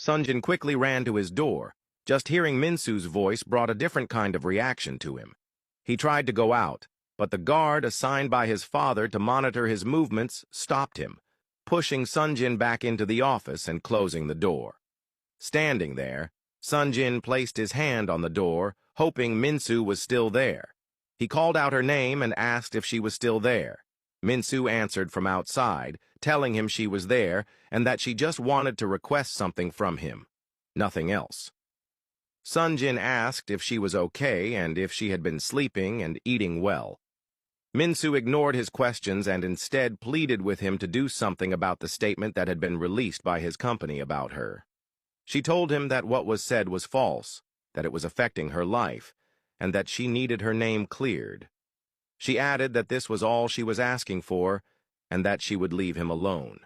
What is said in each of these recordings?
Sunjin quickly ran to his door. Just hearing Minsu's voice brought a different kind of reaction to him. He tried to go out, but the guard assigned by his father to monitor his movements stopped him, pushing Sunjin back into the office and closing the door. Standing there, Sunjin placed his hand on the door, hoping Minsu was still there. He called out her name and asked if she was still there. Minsu answered from outside, telling him she was there and that she just wanted to request something from him. Nothing else. Sunjin asked if she was okay and if she had been sleeping and eating well. Minsu ignored his questions and instead pleaded with him to do something about the statement that had been released by his company about her. She told him that what was said was false, that it was affecting her life, and that she needed her name cleared. She added that this was all she was asking for, and that she would leave him alone.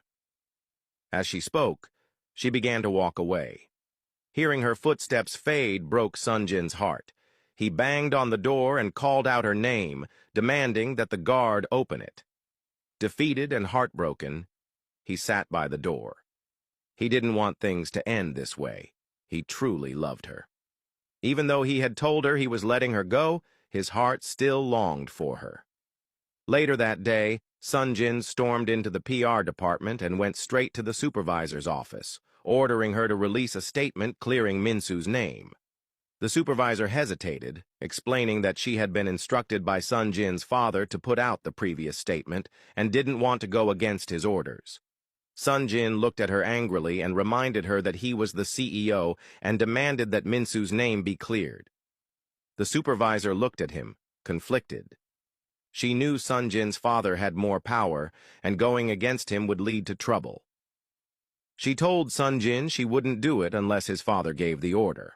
As she spoke, she began to walk away. Hearing her footsteps fade broke Sunjin's heart. He banged on the door and called out her name, demanding that the guard open it. Defeated and heartbroken, he sat by the door. He didn't want things to end this way. He truly loved her. Even though he had told her he was letting her go, his heart still longed for her. Later that day, Sunjin stormed into the PR department and went straight to the supervisor's office, ordering her to release a statement clearing Minsu's name. The supervisor hesitated, explaining that she had been instructed by Sunjin's father to put out the previous statement and didn't want to go against his orders. Sunjin looked at her angrily and reminded her that he was the CEO and demanded that Minsu's name be cleared. The supervisor looked at him, conflicted. She knew Sunjin's father had more power, and going against him would lead to trouble. She told Sunjin she wouldn't do it unless his father gave the order.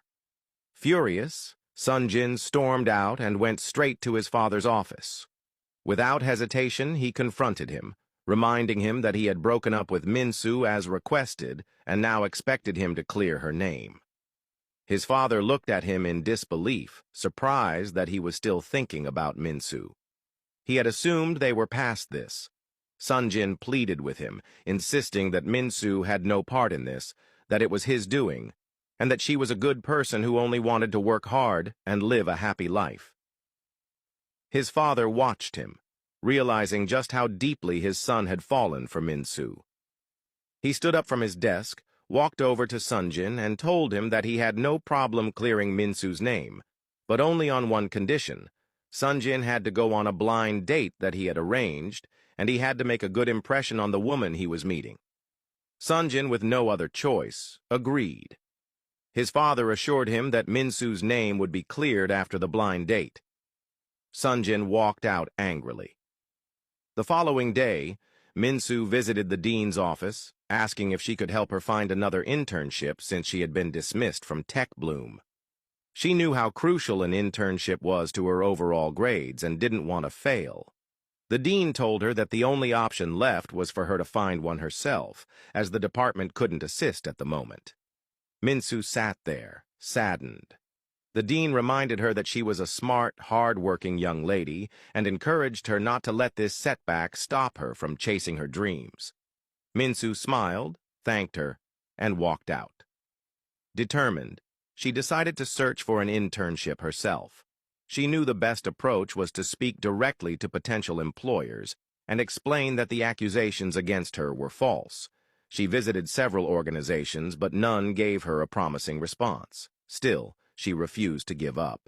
Furious, Sunjin stormed out and went straight to his father's office. Without hesitation, he confronted him, reminding him that he had broken up with Minsu as requested and now expected him to clear her name. His father looked at him in disbelief, surprised that he was still thinking about Minsu. He had assumed they were past this. Sunjin pleaded with him, insisting that Minsu had no part in this, that it was his doing, and that she was a good person who only wanted to work hard and live a happy life. His father watched him, realizing just how deeply his son had fallen for Minsu. He stood up from his desk, walked over to Sunjin, and told him that he had no problem clearing Minsu's name, but only on one condition. Sunjin had to go on a blind date that he had arranged, and he had to make a good impression on the woman he was meeting. Sunjin, with no other choice, agreed. His father assured him that Minsu's name would be cleared after the blind date. Sunjin walked out angrily. The following day, Minsu visited the dean's office, asking if she could help her find another internship since she had been dismissed from Tech Bloom. She knew how crucial an internship was to her overall grades and didn't want to fail. The dean told her that the only option left was for her to find one herself, as the department couldn't assist at the moment. Minsu sat there, saddened. The dean reminded her that she was a smart, hard-working young lady and encouraged her not to let this setback stop her from chasing her dreams. Minsu smiled, thanked her, and walked out. Determined, she decided to search for an internship herself. She knew the best approach was to speak directly to potential employers and explain that the accusations against her were false. She visited several organizations, but none gave her a promising response. Still, she refused to give up.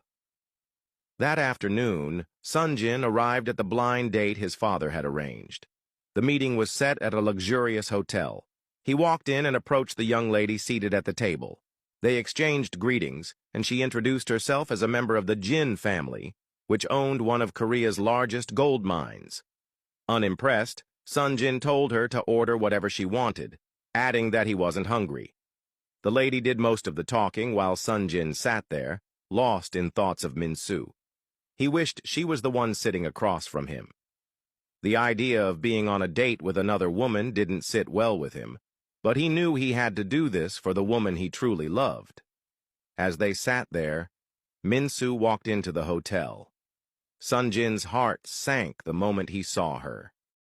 That afternoon, Sunjin arrived at the blind date his father had arranged. The meeting was set at a luxurious hotel. He walked in and approached the young lady seated at the table. They exchanged greetings, and she introduced herself as a member of the Jin family, which owned one of Korea's largest gold mines. Unimpressed, Sunjin told her to order whatever she wanted, adding that he wasn't hungry. The lady did most of the talking while Sunjin sat there, lost in thoughts of Minsu. He wished she was the one sitting across from him. The idea of being on a date with another woman didn't sit well with him, but he knew he had to do this for the woman he truly loved. As they sat there, Minsu walked into the hotel. Sunjin's heart sank the moment he saw her.